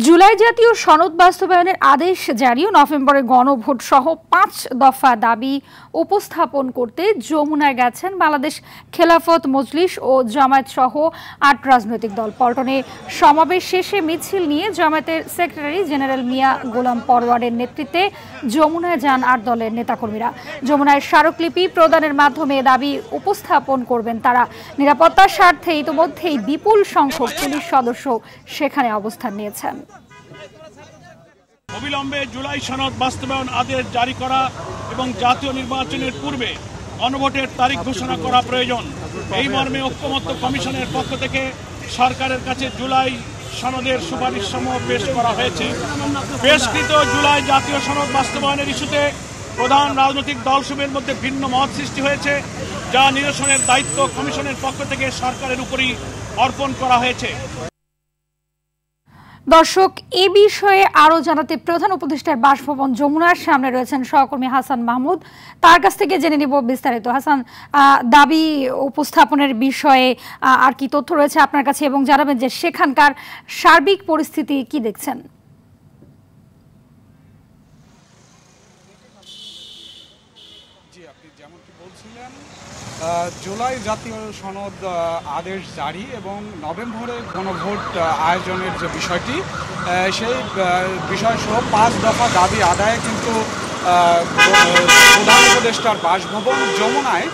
জুলাই জাতীয় সনদ বাস্তবায়নের আদেশ জারি ও নভেম্বরে গণভোট সহ ৫ দফা দাবি উপস্থাপন করতে যমুনায় গেছেন বাংলাদেশ খেলাফত মজলিস ও জামায়াত সহ ৮ রাজনৈতিক দল। পল্টনে সমাবেশ শেষে মিছিল নিয়ে জামায়াতের সেক্রেটারি জেনারেল মিয়া গোলাম পরওয়ারের নেতৃত্বে যমুনায় যান ৮ দলের নেতাকর্মীরা। যমুনায় স্মারকলিপি প্রদানের মাধ্যমে দাবি উপস্থাপন করবেন তারা। নিরাপত্তার স্বার্থে ইতিমধ্যেই বিপুল সংখ্যক পুলিশ সদস্য সেখানে অবস্থান নিয়েছেন। অবিলম্বে জুলাই সনদ বাস্তবায়ন আদেশ জারি করা এবং জাতীয় নির্বাচনের পূর্বে গণভোটের তারিখ ঘোষণা করা প্রয়োজন। এই মর্মে ঐক্যমত্য কমিশনের পক্ষ থেকে সরকারের কাছে জুলাই সনদের সুপারিশ সমূহ পেশ করা হয়েছে। পেশকৃত জুলাই জাতীয় সনদ বাস্তবায়নের ইস্যুতে প্রধান রাজনৈতিক দলসমূহের মধ্যে ভিন্ন মত সৃষ্টি হয়েছে, যা নিরসনের দায়িত্ব কমিশনের পক্ষ থেকে সরকারের উপরই অর্পণ করা হয়েছে। দর্শক, এ বিষয়ে আরো জানাতে প্রধান উপদেষ্টার বাসভবন যমুনার সামনে রয়েছেন সহকর্মী হাসান মাহমুদ। তার কাছ থেকে জেনে নিব বিস্তারিত। হাসান, দাবি উপস্থাপনের বিষয়ে আর কি তথ্য রয়েছে আপনার কাছে, এবং জানাবেন যে সেখানকার সার্বিক পরিস্থিতি কি দেখছেন? আপনি যেমনটি বলছিলেন, জুলাই জাতীয় সনদ আদেশ জারি এবং নভেম্বরে গণভোট আয়োজনের যে বিষয়টি, সেই বিষয়সহ ৫ দফা দাবি আদায়ে কিন্তু প্রধান উপদেষ্টার বাসভবন যমুনায়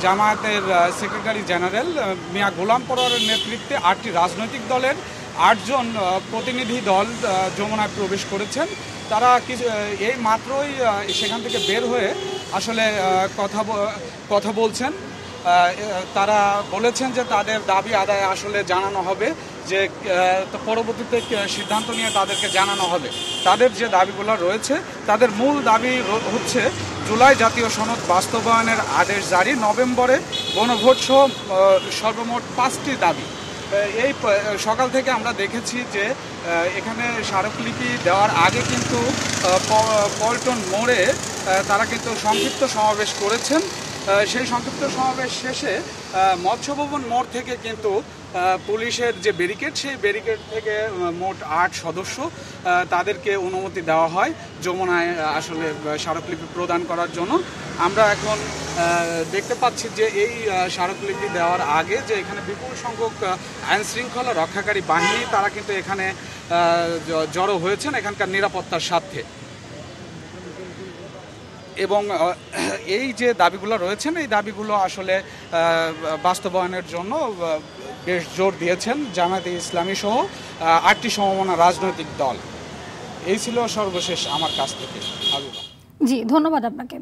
জামায়াতের সেক্রেটারি জেনারেল মিয়া গোলাম পরওয়ারের নেতৃত্বে ৮টি রাজনৈতিক দলের ৮ জন প্রতিনিধি দল যমুনায় প্রবেশ করেছেন। তারা এই মাত্রই সেখান থেকে বের হয়ে আসলে কথা বলছেন। তারা বলেছেন যে তাদের দাবি আদায় আসলে জানানো হবে, যে পরবর্তীতে সিদ্ধান্ত নিয়ে তাদেরকে জানানো হবে। তাদের যে দাবিগুলো রয়েছে, তাদের মূল দাবি হচ্ছে জুলাই জাতীয় সনদ বাস্তবায়নের আদেশ জারি, নভেম্বরে গণভোট সহ সর্বমোট 5টি দাবি। এই সকাল থেকে আমরা দেখেছি যে এখানে স্মারকলিপি দেওয়ার আগে কিন্তু পল্টন মোড়ে তারা কিন্তু সংক্ষিপ্ত সমাবেশ করেছেন। সেই সংক্ষিপ্ত সমাবেশ শেষে মৎস্য ভবন মোড় থেকে কিন্তু পুলিশের যে ব্যারিকেড, সেই ব্যারিকেড থেকে মোট ৮ সদস্য তাদেরকে অনুমতি দেওয়া হয় যমুনায় আসলে স্মারকলিপি প্রদান করার জন্য। আমরা এখন দেখতে পাচ্ছি যে এই স্মারকলিপি দেওয়ার আগে যে এখানে বিপুল সংখ্যক আইন শৃঙ্খলা রক্ষাকারী বাহিনী তারা কিন্তু এখানে জড়ো হয়েছেন এখানকার নিরাপত্তার স্বার্থে। এবং এই যে দাবিগুলো রয়েছেন, এই দাবিগুলো আসলে বাস্তবায়নের জন্য বেশ জোর দিয়েছেন জামায়াতে ইসলামী সহ ৮টি সমমনা রাজনৈতিক দল। এই ছিল সর্বশেষ আমার কাছ থেকে। জি, ধন্যবাদ আপনাকে।